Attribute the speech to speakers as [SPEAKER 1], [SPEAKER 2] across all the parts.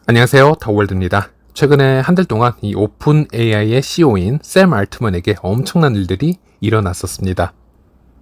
[SPEAKER 1] 안녕하세요, 더월드입니다. 최근에 한 달 동안 이 오픈 AI의 CEO인 샘 알트먼에게 엄청난 일들이 일어났었습니다.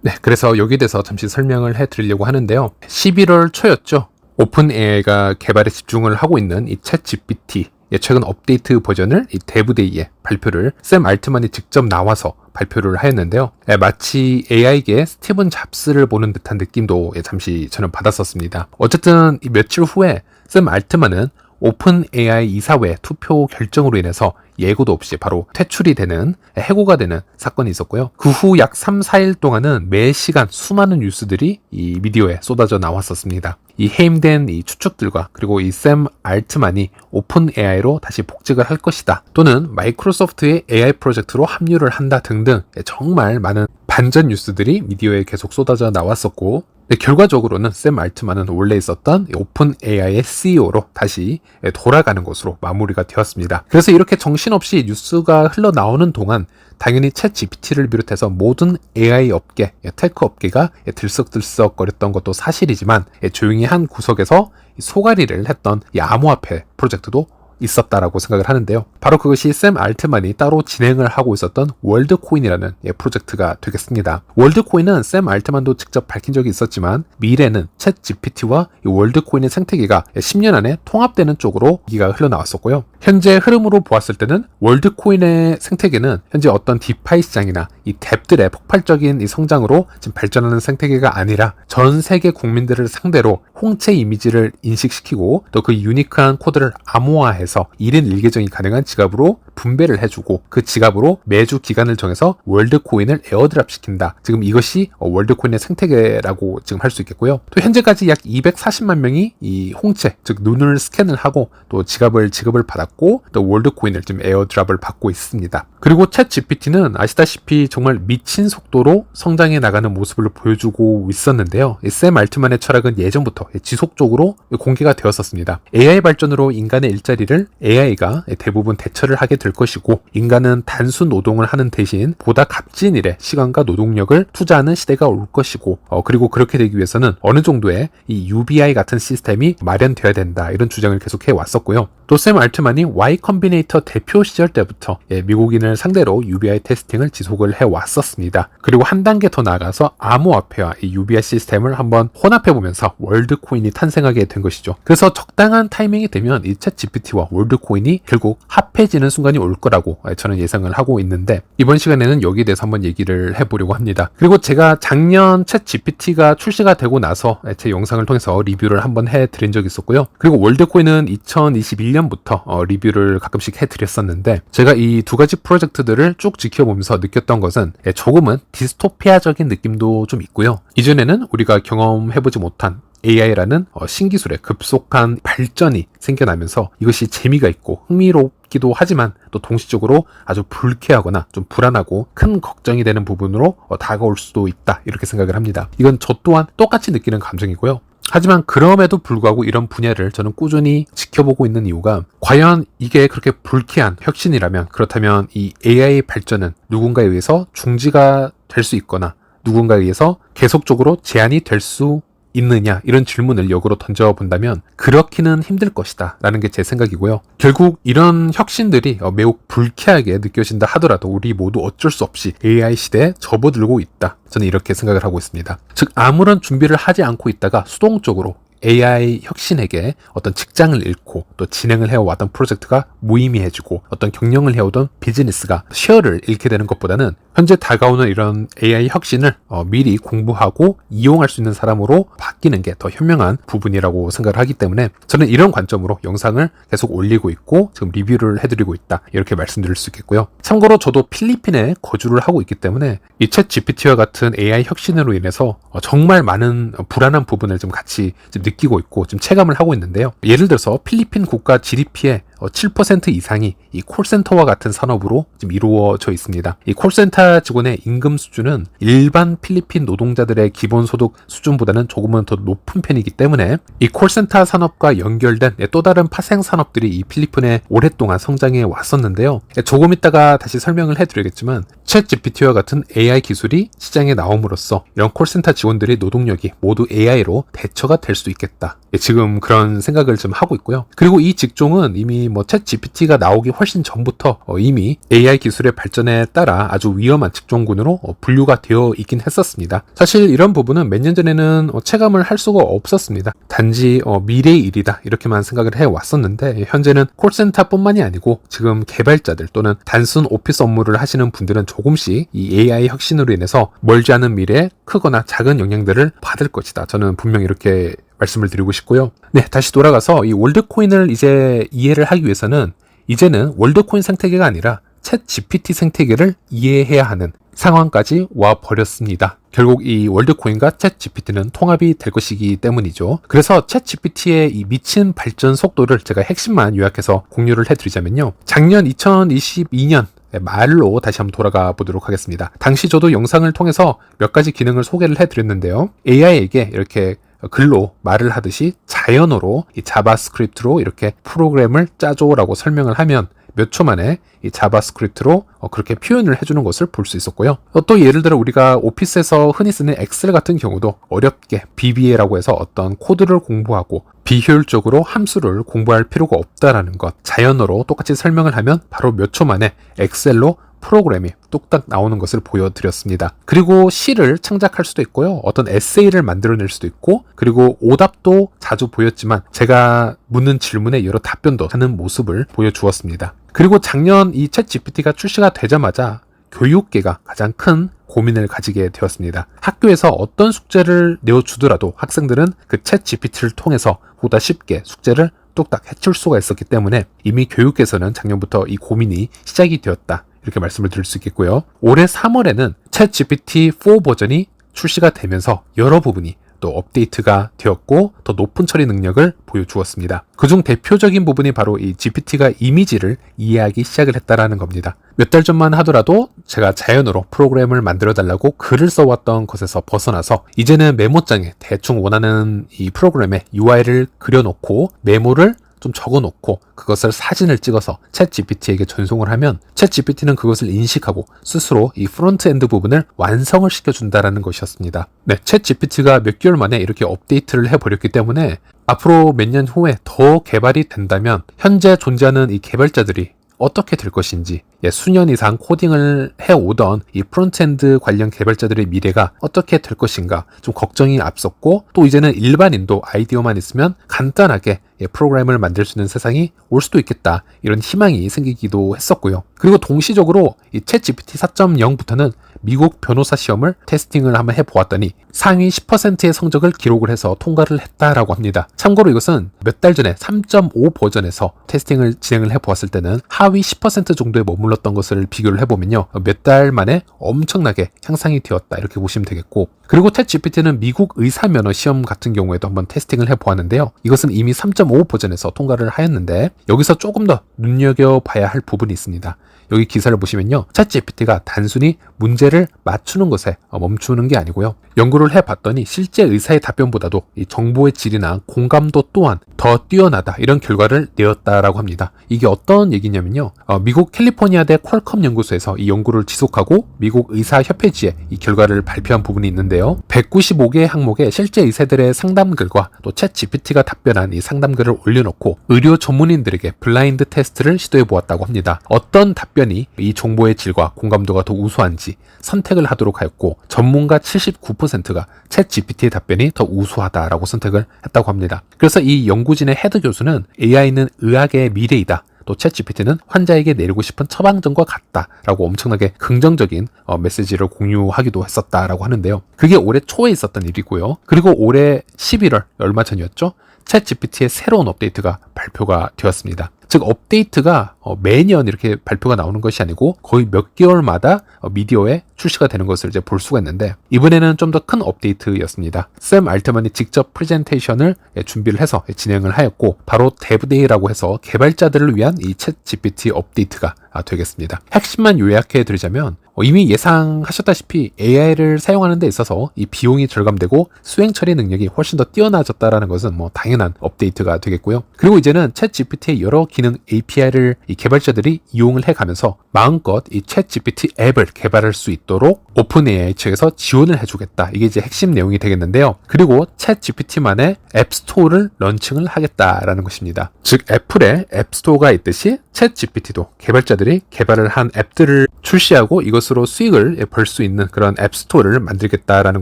[SPEAKER 1] 네, 그래서 여기에 대해서 잠시 설명을 해드리려고 하는데요. 11월 초였죠. 오픈 AI가 개발에 집중을 하고 있는 이 챗 GPT 최근 업데이트 버전을 이 데브데이에 발표를 샘 알트먼이 직접 나와서 발표를 하였는데요. 마치 AI계 스티븐 잡스를 보는 듯한 느낌도 잠시 저는 받았었습니다. 어쨌든 며칠 후에 샘 알트먼은 오픈 AI 이사회 투표 결정으로 인해서 예고도 없이 바로 퇴출이 되는, 해고가 되는 사건이 있었고요. 그 후 약 3, 4일 동안은 매 시간 수많은 뉴스들이 이 미디어에 쏟아져 나왔었습니다. 이 해임된 이 추측들과 그리고 이 샘 알트만이 오픈 AI로 다시 복직을 할 것이다, 또는 마이크로소프트의 AI 프로젝트로 합류를 한다 등등 정말 많은 반전 뉴스들이 미디어에 계속 쏟아져 나왔었고, 결과적으로는 샘 알트만은 원래 있었던 오픈 AI의 CEO로 다시 돌아가는 것으로 마무리가 되었습니다. 그래서 이렇게 정신없이 뉴스가 흘러나오는 동안 당연히 챗 GPT를 비롯해서 모든 AI 업계, 테크 업계가 들썩들썩거렸던 것도 사실이지만, 조용히 한 구석에서 소가리를 했던 이 암호화폐 프로젝트도 있었다라고 생각을 하는데요. 바로 그것이 샘 알트만이 따로 진행을 하고 있었던 월드코인이라는 프로젝트가 되겠습니다. 월드코인은 샘 알트만도 직접 밝힌 적이 있었지만, 미래는 챗 GPT와 이 월드코인의 생태계가 10년 안에 통합되는 쪽으로 얘기가 흘러나왔었고요. 현재 흐름으로 보았을 때는 월드코인의 생태계는 현재 어떤 디파이 시장이나 이 뎁들의 폭발적인 이 성장으로 지금 발전하는 생태계가 아니라 전 세계 국민들을 상대로 홍채 이미지를 인식시키고 또 그 유니크한 코드를 암호화해서 1인 1계정이 가능한 지갑으로 분배를 해주고, 그 지갑으로 매주 기간을 정해서 월드코인을 에어드랍 시킨다. 지금 이것이 월드코인의 생태계라고 지금 할 수 있겠고요. 또 현재까지 약 240만 명이 이 홍채, 즉 눈을 스캔을 하고 또 지급을 받았고, 또 월드코인을 지금 에어드랍을 받고 있습니다. 그리고 챗 GPT는 아시다시피 정말 미친 속도로 성장해 나가는 모습을 보여주고 있었는데요. 샘 알트만의 철학은 예전부터 지속적으로 공개가 되었었습니다. AI 발전으로 인간의 일자리를 AI가 대부분 대처를 하게 될 것이고, 인간은 단순 노동을 하는 대신 보다 값진 일에 시간과 노동력을 투자하는 시대가 올 것이고, 그리고 그렇게 되기 위해서는 어느 정도의 이 UBI 같은 시스템이 마련되어야 된다, 이런 주장을 계속해 왔었고요. 또 샘 알트만이 Y 컴비네이터 대표 시절 때부터 미국인을 상대로 UBI 테스팅을 지속을 해왔었습니다. 그리고 한 단계 더 나아가서 암호화폐와 이 UBI 시스템을 한번 혼합해보면서 월드코인이 탄생하게 된 것이죠. 그래서 적당한 타이밍이 되면 이 챗 GPT와 월드코인이 결국 합해지는 순간이 올 거라고 저는 예상을 하고 있는데, 이번 시간에는 여기에 대해서 한번 얘기를 해보려고 합니다. 그리고 제가 작년 챗 GPT가 출시가 되고 나서 제 영상을 통해서 리뷰를 한번 해드린 적이 있었고요. 그리고 월드코인은 2021년부터 리뷰를 가끔씩 해드렸었는데, 제가 이 두 가지 프로젝트들을 쭉 지켜보면서 느꼈던 것은 조금은 디스토피아적인 느낌도 좀 있고요. 이전에는 우리가 경험해보지 못한 AI라는 신기술의 급속한 발전이 생겨나면서 이것이 재미가 있고 흥미롭기도 하지만 또 동시적으로 아주 불쾌하거나 좀 불안하고 큰 걱정이 되는 부분으로 다가올 수도 있다, 이렇게 생각을 합니다. 이건 저 또한 똑같이 느끼는 감정이고요. 하지만 그럼에도 불구하고 이런 분야를 저는 꾸준히 지켜보고 있는 이유가, 과연 이게 그렇게 불쾌한 혁신이라면, 그렇다면 이 AI 발전은 누군가에 의해서 중지가 될 수 있거나 누군가에 의해서 계속적으로 제한이 될 수 있느냐, 이런 질문을 역으로 던져본다면 그렇기는 힘들 것이다 라는 게 제 생각이고요. 결국 이런 혁신들이 매우 불쾌하게 느껴진다 하더라도 우리 모두 어쩔 수 없이 AI 시대에 접어들고 있다, 저는 이렇게 생각을 하고 있습니다. 즉, 아무런 준비를 하지 않고 있다가 수동적으로 AI 혁신에게 어떤 직장을 잃고 또 진행을 해왔던 프로젝트가 무의미해지고, 어떤 경영을 해오던 비즈니스가 쉐어를 잃게 되는 것보다는 현재 다가오는 이런 AI 혁신을 미리 공부하고 이용할 수 있는 사람으로 바뀌는 게 더 현명한 부분이라고 생각을 하기 때문에, 저는 이런 관점으로 영상을 계속 올리고 있고 지금 리뷰를 해드리고 있다, 이렇게 말씀드릴 수 있겠고요. 참고로 저도 필리핀에 거주를 하고 있기 때문에 이 챗 GPT와 같은 AI 혁신으로 인해서 정말 많은 불안한 부분을 좀 같이 느끼고 있고 좀 체감을 하고 있는데요. 예를 들어서 필리핀 국가 GDP의 7% 이상이 이 콜센터와 같은 산업으로 지금 이루어져 있습니다. 이 콜센터 직원의 임금 수준은 일반 필리핀 노동자들의 기본소득 수준보다는 조금은 더 높은 편이기 때문에 이 콜센터 산업과 연결된 또 다른 파생 산업들이 이 필리핀에 오랫동안 성장해 왔었는데요. 조금 이따가 다시 설명을 해드리겠지만, 챗 GPT와 같은 AI 기술이 시장에 나옴으로써 이런 콜센터 직원들의 노동력이 모두 AI로 대처가 될 수 있겠다. 지금 그런 생각을 좀 하고 있고요. 그리고 이 직종은 이미 챗 GPT가 나오기 훨씬 전부터 이미 AI 기술의 발전에 따라 아주 위험한 직종군으로 분류가 되어 있긴 했었습니다. 사실 이런 부분은 몇 년 전에는 체감을 할 수가 없었습니다. 단지 미래의 일이다 이렇게만 생각을 해왔었는데 현재는 콜센터뿐만이 아니고 지금 개발자들 또는 단순 오피스 업무를 하시는 분들은 조금씩 이 AI 혁신으로 인해서 멀지 않은 미래에 크거나 작은 영향들을 받을 것이다. 저는 분명히 이렇게 말씀을 드리고 싶고요. 네, 다시 돌아가서 이 월드코인을 이제 이해를 하기 위해서는 이제는 월드코인 생태계가 아니라 챗 GPT 생태계를 이해해야 하는 상황까지 와 버렸습니다. 결국 이 월드코인과 챗 GPT는 통합이 될 것이기 때문이죠. 그래서 챗 GPT의 이 미친 발전 속도를 제가 핵심만 요약해서 공유를 해드리자면요. 작년 2022년 말로 다시 한번 돌아가 보도록 하겠습니다. 당시 저도 영상을 통해서 몇 가지 기능을 소개를 해드렸는데요. AI에게 이렇게 글로 말을 하듯이 자연어로 이 자바스크립트로 이렇게 프로그램을 짜줘라고 설명을 하면 몇 초 만에 이 자바스크립트로 그렇게 표현을 해주는 것을 볼 수 있었고요. 또 예를 들어 우리가 오피스에서 흔히 쓰는 엑셀 같은 경우도 어렵게 VBA라고 해서 어떤 코드를 공부하고 비효율적으로 함수를 공부할 필요가 없다라는 것, 자연어로 똑같이 설명을 하면 바로 몇 초 만에 엑셀로 프로그램이 뚝딱 나오는 것을 보여드렸습니다. 그리고 시를 창작할 수도 있고요. 어떤 에세이를 만들어낼 수도 있고, 그리고 오답도 자주 보였지만 제가 묻는 질문에 여러 답변도 하는 모습을 보여주었습니다. 그리고 작년 이 챗 GPT가 출시가 되자마자 교육계가 가장 큰 고민을 가지게 되었습니다. 학교에서 어떤 숙제를 내어주더라도 학생들은 그 챗 GPT를 통해서 보다 쉽게 숙제를 뚝딱 해칠 수가 있었기 때문에 이미 교육계에서는 작년부터 이 고민이 시작이 되었다. 이렇게 말씀을 드릴 수 있겠고요. 올해 3월에는 챗 GPT-4 버전이 출시가 되면서 여러 부분이 또 업데이트가 되었고 더 높은 처리 능력을 보여주었습니다. 그중 대표적인 부분이 바로 이 GPT가 이미지를 이해하기 시작을 했다라는 겁니다. 몇 달 전만 하더라도 제가 자연어로 프로그램을 만들어 달라고 글을 써왔던 것에서 벗어나서 이제는 메모장에 대충 원하는 이 프로그램의 UI를 그려놓고 메모를 좀 적어놓고 그것을 사진을 찍어서 챗 GPT에게 전송을 하면 챗 GPT는 그것을 인식하고 스스로 이 프론트엔드 부분을 완성을 시켜준다라는 것이었습니다. 네, 챗 GPT가 몇 개월 만에 이렇게 업데이트를 해버렸기 때문에 앞으로 몇 년 후에 더 개발이 된다면 현재 존재하는 이 개발자들이 어떻게 될 것인지, 수년 이상 코딩을 해오던 이 프론트엔드 관련 개발자들의 미래가 어떻게 될 것인가 좀 걱정이 앞섰고, 또 이제는 일반인도 아이디어만 있으면 간단하게 프로그램을 만들 수 있는 세상이 올 수도 있겠다, 이런 희망이 생기기도 했었고요. 그리고 동시적으로 이 챗 GPT 4.0부터는 미국 변호사 시험을 테스팅을 한번 해보았더니 상위 10%의 성적을 기록을 해서 통과를 했다라고 합니다. 참고로 이것은 몇 달 전에 3.5 버전에서 테스팅을 진행을 해보았을 때는 하위 10% 정도에 머물렀던 것을 비교를 해보면요, 몇 달 만에 엄청나게 향상이 되었다, 이렇게 보시면 되겠고, 그리고 챗 GPT는 미국 의사 면허 시험 같은 경우에도 한번 테스팅을 해보았는데요. 이것은 이미 3.5 버전에서 통과를 하였는데 여기서 조금 더 눈여겨봐야 할 부분이 있습니다. 여기 기사를 보시면요, 챗 GPT가 단순히 문제를 맞추는 것에 멈추는 게 아니고요, 연구를 해봤더니 실제 의사의 답변보다도 이 정보의 질이나 공감도 또한 더 뛰어나다, 이런 결과를 내었다라고 합니다. 이게 어떤 얘기냐면요, 미국 캘리포니아대 퀄컴 연구소에서 이 연구를 지속하고 미국 의사협회지에 이 결과를 발표한 부분이 있는데요, 195개의 항목에 실제 의사들의 상담글과 또 챗 GPT가 답변한 이 상담글을 올려놓고 의료 전문인들에게 블라인드 테스트를 시도해 보았다고 합니다. 어떤 답변이 이 정보의 질과 공감도가 더 우수한지 선택을 하도록 하였고, 전문가 79%가 챗 GPT의 답변이 더 우수하다라고 선택을 했다고 합니다. 그래서 이 연구진의 헤드 교수는 AI는 의학의 미래이다, 또 챗 GPT는 환자에게 내리고 싶은 처방전과 같다라고 엄청나게 긍정적인 메시지를 공유하기도 했었다라고 하는데요. 그게 올해 초에 있었던 일이고요. 그리고 올해 11월, 얼마 전이었죠? 챗 GPT의 새로운 업데이트가 발표가 되었습니다. 즉 업데이트가 매년 이렇게 발표가 나오는 것이 아니고 거의 몇 개월마다 미디어에 출시가 되는 것을 이제 볼 수가 있는데, 이번에는 좀 더 큰 업데이트였습니다. 샘 알트만이 직접 프레젠테이션을 준비를 해서 진행을 하였고, 바로 데브데이라고 해서 개발자들을 위한 이 챗 GPT 업데이트가 되겠습니다. 핵심만 요약해 드리자면 이미 예상하셨다시피 AI를 사용하는 데 있어서 이 비용이 절감되고 수행 처리 능력이 훨씬 더 뛰어나졌다라는 것은 뭐 당연한 업데이트가 되겠고요. 그리고 이제는 챗 GPT의 여러 기능 API를 이 개발자들이 이용을 해가면서 마음껏 이 챗 GPT 앱을 개발할 수 있도록 오픈 AI 측에서 지원을 해주겠다. 이게 이제 핵심 내용이 되겠는데요. 그리고 챗 GPT만의 앱 스토어를 런칭을 하겠다라는 것입니다. 즉 애플의 앱 스토어가 있듯이 챗 GPT도 개발자들이 개발을 한 앱들을 출시하고 이것으로 수익을 벌 수 있는 그런 앱 스토어를 만들겠다라는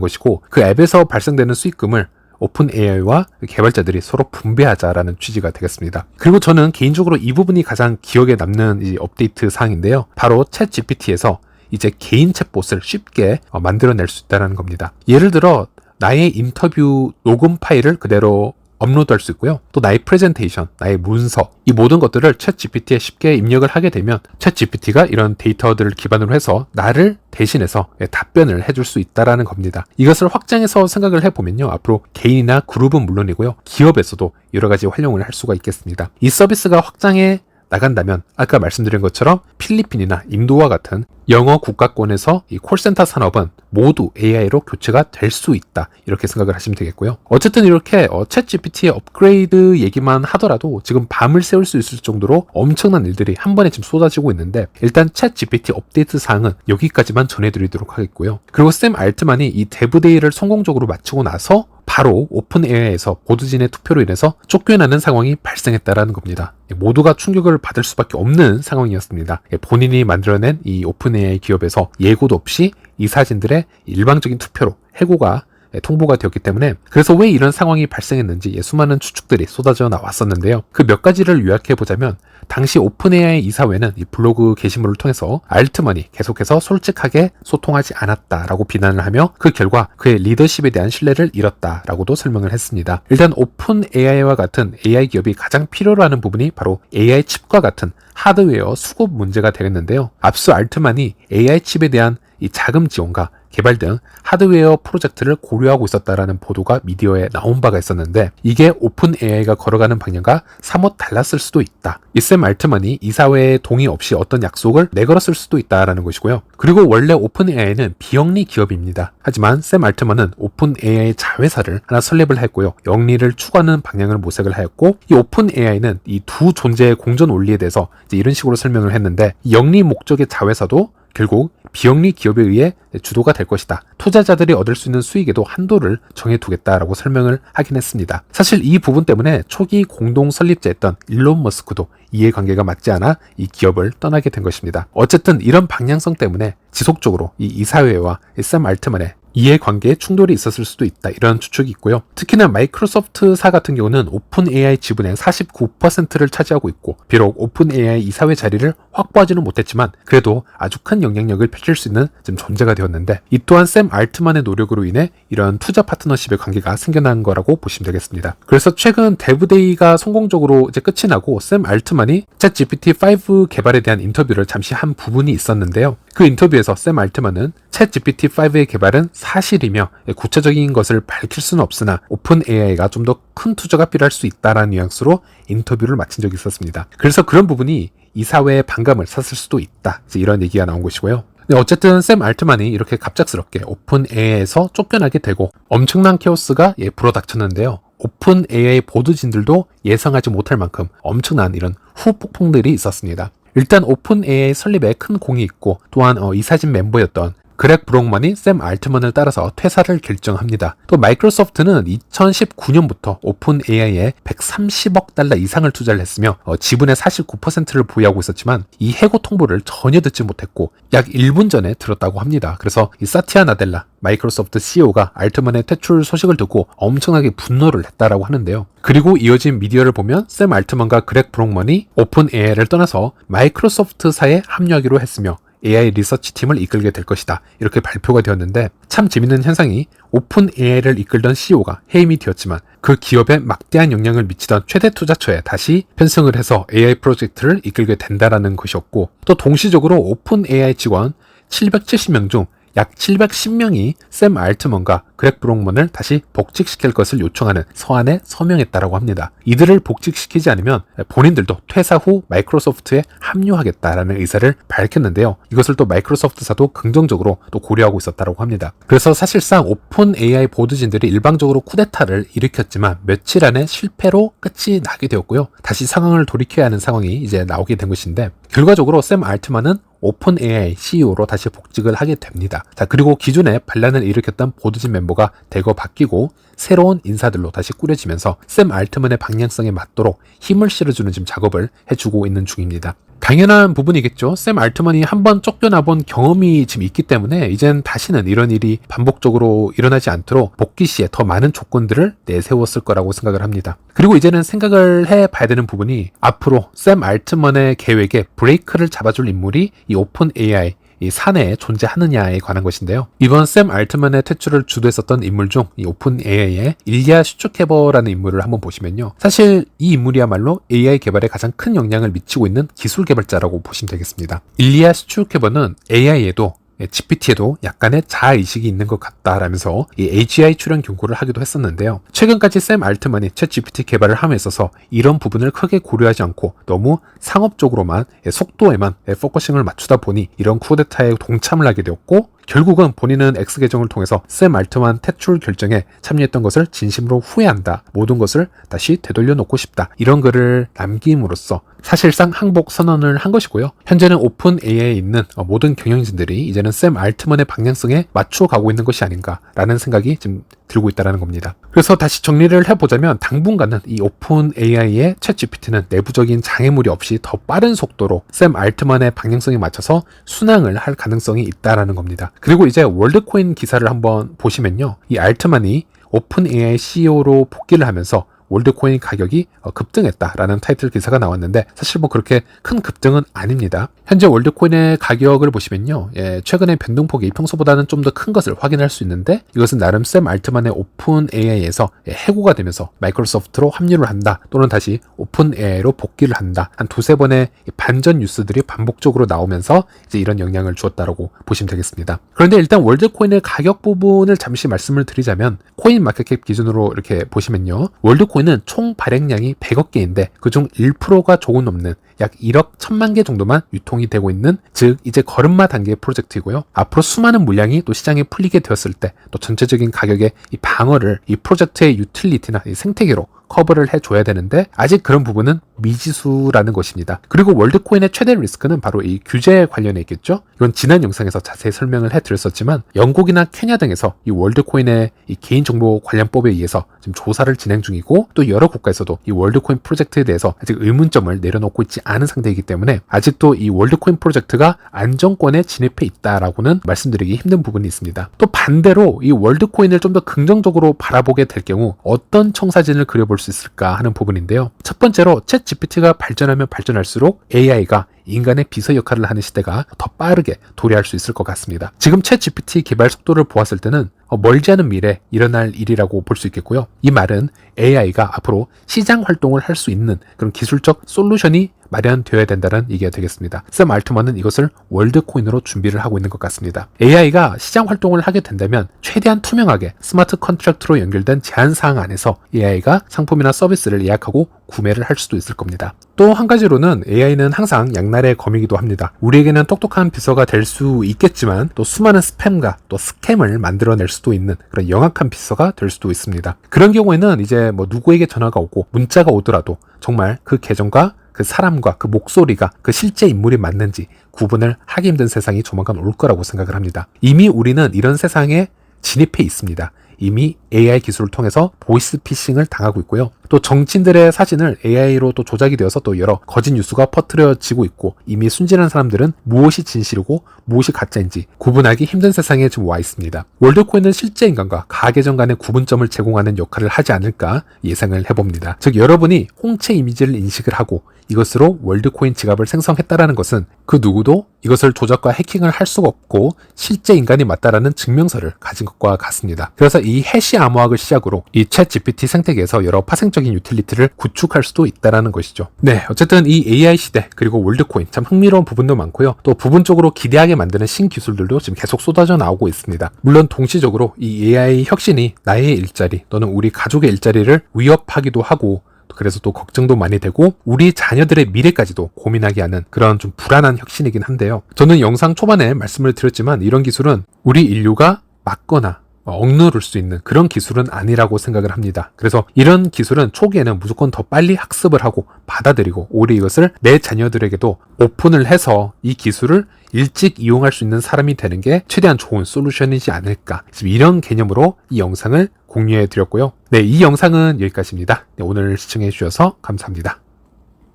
[SPEAKER 1] 것이고, 그 앱에서 발생되는 수익금을 오픈 AI와 개발자들이 서로 분배하자라는 취지가 되겠습니다. 그리고 저는 개인적으로 이 부분이 가장 기억에 남는 이 업데이트 사항인데요. 바로 챗 GPT에서 이제 개인 챗봇을 쉽게 만들어낼 수 있다는 겁니다. 예를 들어 나의 인터뷰 녹음 파일을 그대로 업로드할 수 있고요. 또 나의 프레젠테이션, 나의 문서, 이 모든 것들을 챗 GPT에 쉽게 입력을 하게 되면 챗 GPT가 이런 데이터들을 기반으로 해서 나를 대신해서 답변을 해줄 수 있다라는 겁니다. 이것을 확장해서 생각을 해보면요. 앞으로 개인이나 그룹은 물론이고요. 기업에서도 여러 가지 활용을 할 수가 있겠습니다. 이 서비스가 확장해 나간다면 아까 말씀드린 것처럼 필리핀이나 인도와 같은 영어 국가권에서 이 콜센터 산업은 모두 AI로 교체가 될 수 있다. 이렇게 생각을 하시면 되겠고요. 어쨌든 이렇게 챗 GPT의 업그레이드 얘기만 하더라도 지금 밤을 새울 수 있을 정도로 엄청난 일들이 한 번에 지금 쏟아지고 있는데, 일단 챗 GPT 업데이트 사항은 여기까지만 전해드리도록 하겠고요. 그리고 샘 알트만이 이 데브데이를 성공적으로 마치고 나서 바로 오픈 AI에서 보드진의 투표로 인해서 쫓겨나는 상황이 발생했다라는 겁니다. 모두가 충격을 받을 수밖에 없는 상황이었습니다. 본인이 만들어낸 이 오픈 AI 기업에서 예고도 없이 이 사진들의 일방적인 투표로 해고가 통보가 되었기 때문에, 그래서 왜 이런 상황이 발생했는지 수많은 추측들이 쏟아져 나왔었는데요. 그 몇 가지를 요약해 보자면, 당시 오픈AI 이사회는 이 블로그 게시물을 통해서 알트만이 계속해서 솔직하게 소통하지 않았다라고 비난을 하며 그 결과 그의 리더십에 대한 신뢰를 잃었다라고도 설명을 했습니다. 일단 오픈AI와 같은 AI 기업이 가장 필요로 하는 부분이 바로 AI 칩과 같은 하드웨어 수급 문제가 되겠는데요. 앞서 알트만이 AI 칩에 대한 이 자금 지원과 개발 등 하드웨어 프로젝트를 고려하고 있었다라는 보도가 미디어에 나온 바가 있었는데, 이게 오픈 AI가 걸어가는 방향과 사뭇 달랐을 수도 있다. 이 샘 알트만이 이사회의 동의 없이 어떤 약속을 내걸었을 수도 있다라는 것이고요. 그리고 원래 오픈 AI는 비영리 기업입니다. 하지만 샘 알트만은 오픈 AI 자회사를 하나 설립을 했고요. 영리를 추구하는 방향을 모색을 하였고, 이 오픈 AI는 이 두 존재의 공존 원리에 대해서 이제 이런 식으로 설명을 했는데, 영리 목적의 자회사도 결국 비영리 기업에 의해 주도가 될 것이다. 투자자들이 얻을 수 있는 수익에도 한도를 정해두겠다라고 설명을 하긴 했습니다. 사실 이 부분 때문에 초기 공동 설립자였던 일론 머스크도 이해관계가 맞지 않아 이 기업을 떠나게 된 것입니다. 어쨌든 이런 방향성 때문에 지속적으로 이 이사회와 샘 알트만의 이해관계에 충돌이 있었을 수도 있다. 이런 추측이 있고요. 특히나 마이크로소프트사 같은 경우는 오픈 AI 지분의 49%를 차지하고 있고, 비록 오픈 AI 이사회 자리를 확보하지는 못했지만 그래도 아주 큰 영향력을 펼칠 수 있는 좀 존재가 되었는데, 이 또한 샘 알트만의 노력으로 인해 이런 투자 파트너십의 관계가 생겨난 거라고 보시면 되겠습니다. 그래서 최근 데브데이가 성공적으로 이제 끝이 나고 샘 알트만이 챗 GPT-5 개발에 대한 인터뷰를 잠시 한 부분이 있었는데요. 그 인터뷰에서 샘 알트만은 챗 GPT-5의 개발은 사실이며 구체적인 것을 밝힐 수는 없으나 오픈 AI가 좀 더 큰 투자가 필요할 수 있다라는 뉘앙스로 인터뷰를 마친 적이 있었습니다. 그래서 그런 부분이 이사회의 반감을 샀을 수도 있다. 이런 얘기가 나온 것이고요. 어쨌든 샘 알트만이 이렇게 갑작스럽게 오픈 AI에서 쫓겨나게 되고 엄청난 케오스가 불어닥쳤는데요. 오픈 AI 보드진들도 예상하지 못할 만큼 엄청난 이런 후폭풍들이 있었습니다. 일단 오픈 AI 설립에 큰 공이 있고, 또한 이 사진 멤버였던 그렉 브록만이 샘 알트만을 따라서 퇴사를 결정합니다. 또 마이크로소프트는 2019년부터 오픈 AI에 130억 달러 이상을 투자를 했으며 지분의 49%를 보유하고 있었지만 이 해고 통보를 전혀 듣지 못했고 약 1분 전에 들었다고 합니다. 그래서 이 사티아 나델라 마이크로소프트 CEO가 알트만의 퇴출 소식을 듣고 엄청나게 분노를 했다라고 하는데요. 그리고 이어진 미디어를 보면 샘 알트만과 그렉 브록만이 오픈 AI를 떠나서 마이크로소프트사에 합류하기로 했으며 AI 리서치 팀을 이끌게 될 것이다. 이렇게 발표가 되었는데, 참 재밌는 현상이 오픈 AI를 이끌던 CEO가 해임이 되었지만 그 기업에 막대한 영향을 미치던 최대 투자처에 다시 편승을 해서 AI 프로젝트를 이끌게 된다라는 것이었고, 또 동시적으로 오픈 AI 직원 770명 중 약 710명이 샘 알트먼과 그렉 브록먼을 다시 복직시킬 것을 요청하는 서한에 서명했다라고 합니다. 이들을 복직시키지 않으면 본인들도 퇴사 후 마이크로소프트에 합류하겠다라는 의사를 밝혔는데요. 이것을 또 마이크로소프트사도 긍정적으로 또 고려하고 있었다고 합니다. 그래서 사실상 오픈 AI 보드진들이 일방적으로 쿠데타를 일으켰지만 며칠 안에 실패로 끝이 나게 되었고요. 다시 상황을 돌이켜야 하는 상황이 이제 나오게 된 것인데, 결과적으로 샘 알트만은 오픈 AI CEO로 다시 복직을 하게 됩니다. 자, 그리고 기존에 반란을 일으켰던 보드진 멤버가 대거 바뀌고 새로운 인사들로 다시 꾸려지면서 샘 알트만의 방향성에 맞도록 힘을 실어주는 지금 작업을 해주고 있는 중입니다. 당연한 부분이겠죠. 샘 알트만이 한번 쫓겨나본 경험이 지금 있기 때문에 이젠 다시는 이런 일이 반복적으로 일어나지 않도록 복귀 시에 더 많은 조건들을 내세웠을 거라고 생각을 합니다. 그리고 이제는 생각을 해봐야 되는 부분이, 앞으로 샘 알트만의 계획에 브레이크를 잡아줄 인물이 이 오픈 AI 이 사내에 존재하느냐에 관한 것인데요. 이번 샘 알트만의 퇴출을 주도했었던 인물 중 이 오픈 AI의 일리아 슈츠케버라는 인물을 한번 보시면요. 사실 이 인물이야말로 AI 개발에 가장 큰 영향을 미치고 있는 기술 개발자라고 보시면 되겠습니다. 일리아 슈츠케버는 AI에도 GPT에도 약간의 자아의식이 있는 것 같다라면서 이 AGI 출연 경고를 하기도 했었는데요. 최근까지 샘 알트만이 챗 GPT 개발을 함에 있어서 이런 부분을 크게 고려하지 않고 너무 상업적으로만 속도에만 포커싱을 맞추다 보니 이런 쿠데타에 동참을 하게 되었고, 결국은 본인은 X 계정을 통해서 샘 알트만 퇴출 결정에 참여했던 것을 진심으로 후회한다. 모든 것을 다시 되돌려 놓고 싶다. 이런 글을 남김으로써 사실상 항복 선언을 한 것이고요. 현재는 오픈 AI에 있는 모든 경영진들이 이제는 샘 알트만의 방향성에 맞춰가고 있는 것이 아닌가라는 생각이 지금 들고 있다는 겁니다. 그래서 다시 정리를 해보자면, 당분간은 이 오픈 AI의 챗 GPT는 내부적인 장애물이 없이 더 빠른 속도로 샘 알트만의 방향성에 맞춰서 순항을 할 가능성이 있다는 겁니다. 그리고 이제 월드코인 기사를 한번 보시면요. 이 알트만이 오픈 AI CEO로 복귀를 하면서 월드코인 가격이 급등했다라는 타이틀 기사가 나왔는데, 사실 뭐 그렇게 큰 급등은 아닙니다. 현재 월드코인의 가격을 보시면요, 최근에 변동폭이 평소보다는 좀 더 큰 것을 확인할 수 있는데, 이것은 나름 샘 알트만의 오픈 AI에서 해고가 되면서 마이크로소프트로 합류를 한다, 또는 다시 오픈 AI로 복귀를 한다, 한 두세 번의 반전 뉴스들이 반복적으로 나오면서 이제 이런 영향을 주었다라고 보시면 되겠습니다. 그런데 일단 월드코인의 가격 부분을 잠시 말씀을 드리자면, 코인 마켓캡 기준으로 이렇게 보시면요, 월드코인은 총 발행량이 100억 개인데 그중 1%가 조금 넘는 약 1억 1000만 개 정도만 유통이 되고 있는, 즉 이제 걸음마 단계의 프로젝트이고요. 앞으로 수많은 물량이 또 시장에 풀리게 되었을 때 또 전체적인 가격의 이 방어를 이 프로젝트의 유틸리티나 이 생태계로 커버를 해줘야 되는데, 아직 그런 부분은 미지수라는 것입니다. 그리고 월드코인의 최대 리스크는 바로 이 규제에 관련해 있겠죠. 이건 지난 영상에서 자세히 설명을 해드렸었지만, 영국이나 케냐 등에서 이 월드코인의 이 개인정보 관련법에 의해서 지금 조사를 진행 중이고, 또 여러 국가에서도 이 월드코인 프로젝트에 대해서 아직 의문점을 내려놓고 있지 않은 상태이기 때문에 아직도 이 월드코인 프로젝트가 안정권에 진입해 있다라고는 말씀드리기 힘든 부분이 있습니다. 또 반대로 이 월드코인을 좀 더 긍정적으로 바라보게 될 경우 어떤 청사진을 그려볼 수 있을까 하는 부분인데요. 첫 번째로 챗 GPT가 발전하면 발전할수록 AI가 인간의 비서 역할을 하는 시대가 더 빠르게 도래할 수 있을 것 같습니다. 지금 챗 GPT 개발 속도를 보았을 때는 멀지 않은 미래에 일어날 일이라고 볼 수 있겠고요. 이 말은 AI가 앞으로 시장 활동을 할 수 있는 그런 기술적 솔루션이 마련되어야 된다는 얘기가 되겠습니다. 샘 알트만은 이것을 월드코인으로 준비를 하고 있는 것 같습니다. AI가 시장 활동을 하게 된다면 최대한 투명하게 스마트 컨트랙트로 연결된 제한사항 안에서 AI가 상품이나 서비스를 예약하고 구매를 할 수도 있을 겁니다. 또 한 가지로는 AI는 항상 양날의 검이기도 합니다. 우리에게는 똑똑한 비서가 될 수 있겠지만 또 수많은 스팸과 또 스캠을 만들어낼 수도 있는 그런 영악한 비서가 될 수도 있습니다. 그런 경우에는 이제 뭐 누구에게 전화가 오고 문자가 오더라도 정말 그 계정과 그 사람과 그 목소리가 그 실제 인물이 맞는지 구분을 하기 힘든 세상이 조만간 올 거라고 생각을 합니다. 이미 우리는 이런 세상에 진입해 있습니다. 이미 AI 기술을 통해서 보이스피싱을 당하고 있고요. 또 정치인들의 사진을 AI로 또 조작이 되어서 또 여러 거짓 뉴스가 퍼뜨려지고 있고, 이미 순진한 사람들은 무엇이 진실이고 무엇이 가짜인지 구분하기 힘든 세상에 지금 와 있습니다. 월드코인은 실제 인간과 가계정 간의 구분점을 제공하는 역할을 하지 않을까 예상을 해봅니다. 즉 여러분이 홍채 이미지를 인식을 하고 이것으로 월드코인 지갑을 생성했다라는 것은 그 누구도 이것을 조작과 해킹을 할 수가 없고 실제 인간이 맞다라는 증명서를 가진 것과 같습니다. 그래서 이 해시 암호학을 시작으로 이 챗 GPT 생태계에서 여러 파생적인 유틸리티를 구축할 수도 있다라는 것이죠. 네, 어쨌든 이 AI 시대 그리고 월드코인 참 흥미로운 부분도 많고요. 또 부분적으로 기대하게 만드는 신기술들도 지금 계속 쏟아져 나오고 있습니다. 물론 동시적으로 이 AI 혁신이 나의 일자리 또는 우리 가족의 일자리를 위협하기도 하고, 그래서 또 걱정도 많이 되고 우리 자녀들의 미래까지도 고민하게 하는 그런 좀 불안한 혁신이긴 한데요. 저는 영상 초반에 말씀을 드렸지만 이런 기술은 우리 인류가 막거나 억누를 수 있는 그런 기술은 아니라고 생각을 합니다. 그래서 이런 기술은 초기에는 무조건 더 빨리 학습을 하고 받아들이고 오히려 이것을 내 자녀들에게도 오픈을 해서 이 기술을 일찍 이용할 수 있는 사람이 되는 게 최대한 좋은 솔루션이지 않을까, 이런 개념으로 이 영상을 공유해 드렸고요. 네, 이 영상은 여기까지입니다. 네, 오늘 시청해 주셔서 감사합니다.